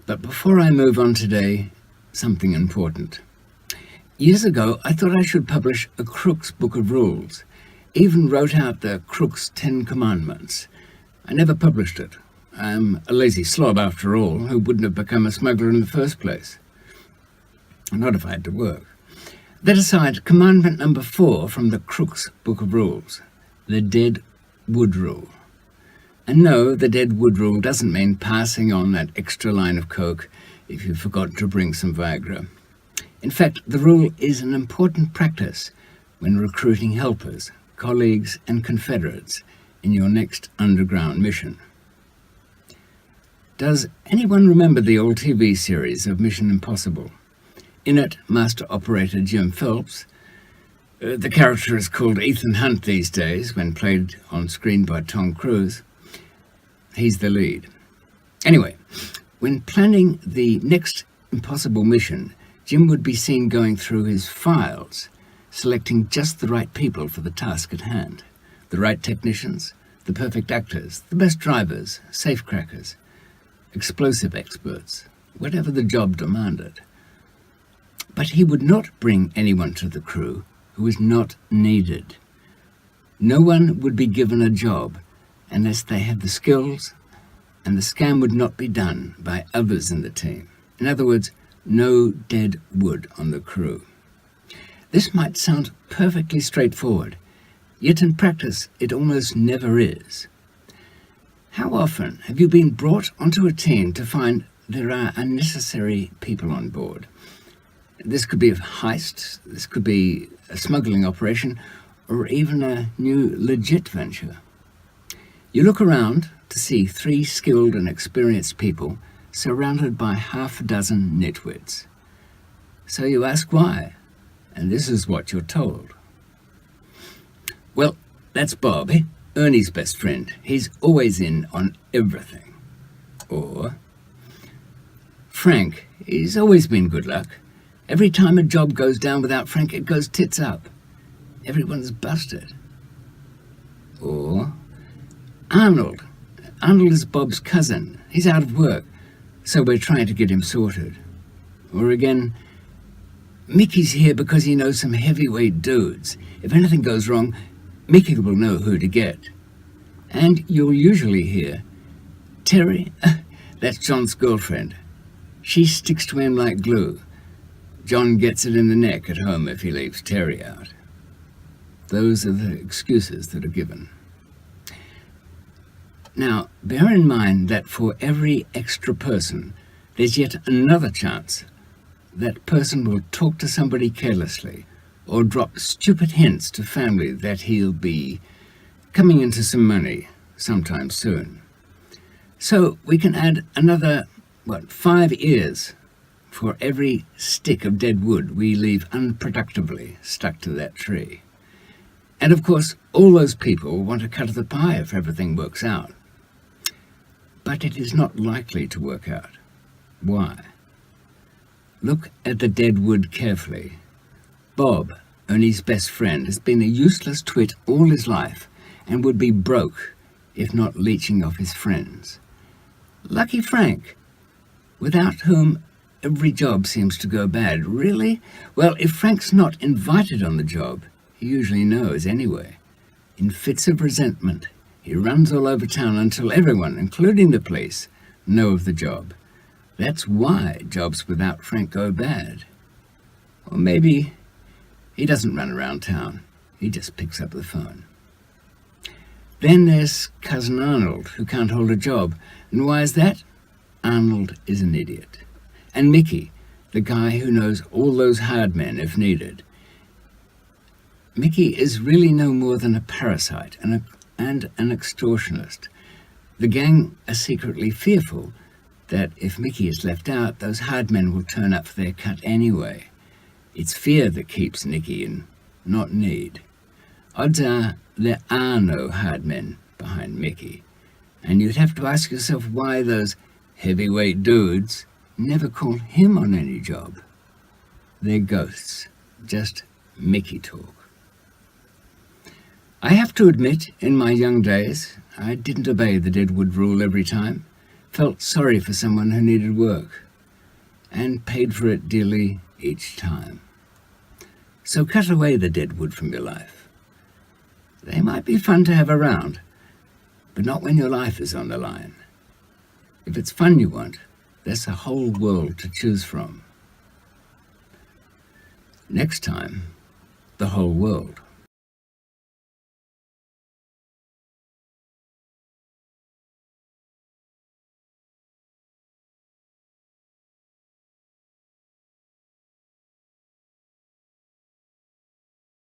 But before I move on today, something important. Years ago, I thought I should publish a Crook's Book of Rules. Even wrote out the Crook's 10 Commandments. I never published it. I'm a lazy slob after all, who wouldn't have become a smuggler in the first place. Not if I had to work. That aside, commandment number 4 from the Crook's Book of Rules, the dead wood rule. And no, the dead wood rule doesn't mean passing on that extra line of coke if you forgot to bring some Viagra. In fact, the rule is an important practice when recruiting helpers, colleagues and confederates in your next underground mission. Does anyone remember the old TV series of Mission Impossible? In it, Master Operator Jim Phelps, the character is called Ethan Hunt these days when played on screen by Tom Cruise, he's the lead. Anyway, when planning the next impossible mission, Jim would be seen going through his files, selecting just the right people for the task at hand. The right technicians, the perfect actors, the best drivers, safecrackers, explosive experts, whatever the job demanded. But he would not bring anyone to the crew who was not needed. No one would be given a job unless they had the skills, and the scam would not be done by others in the team. In other words, no dead wood on the crew. This might sound perfectly straightforward, yet in practice it almost never is. How often have you been brought onto a team to find there are unnecessary people on board? This could be a heist, this could be a smuggling operation, or even a new legit venture. You look around to see 3 skilled and experienced people surrounded by half a dozen nitwits. So you ask why, and this is what you're told. Well, that's Bob, Ernie's best friend. He's always in on everything. Or Frank, he's always been good luck. Every time a job goes down without Frank, it goes tits up. Everyone's busted. Or Arnold. Arnold is Bob's cousin. He's out of work, so we're trying to get him sorted. Or again, Mickey's here because he knows some heavyweight dudes. If anything goes wrong, Mickey will know who to get. And you'll usually hear, Terry, that's John's girlfriend. She sticks to him like glue. John gets it in the neck at home if he leaves Terry out. Those are the excuses that are given. Now, bear in mind that for every extra person, there's yet another chance that person will talk to somebody carelessly or drop stupid hints to family that he'll be coming into some money sometime soon. So we can add another, 5 ears for every stick of dead wood we leave unproductively stuck to that tree. And of course, all those people want a cut of the pie if everything works out. But it is not likely to work out. Why? Look at the dead wood carefully. Bob, Ernie's best friend, has been a useless twit all his life and would be broke if not leeching off his friends. Lucky Frank, without whom every job seems to go bad. Really? Well, if Frank's not invited on the job, he usually knows anyway. In fits of resentment, he runs all over town until everyone, including the police, know of the job. That's why jobs without Frank go bad. Or maybe he doesn't run around town. He just picks up the phone. Then there's Cousin Arnold, who can't hold a job. And why is that? Arnold is an idiot. And Mickey, the guy who knows all those hard men if needed. Mickey is really no more than a parasite and an extortionist. The gang are secretly fearful that if Mickey is left out, those hard men will turn up for their cut anyway. It's fear that keeps Nicky in, not need. Odds are there are no hard men behind Mickey, and you'd have to ask yourself why those heavyweight dudes never call him on any job. They're ghosts, just Mickey talk. I have to admit, in my young days, I didn't obey the Deadwood rule every time. felt sorry for someone who needed work, and paid for it dearly each time. So cut away the dead wood from your life. They might be fun to have around, but not when your life is on the line. If it's fun you want, there's a whole world to choose from. Next time, the whole world.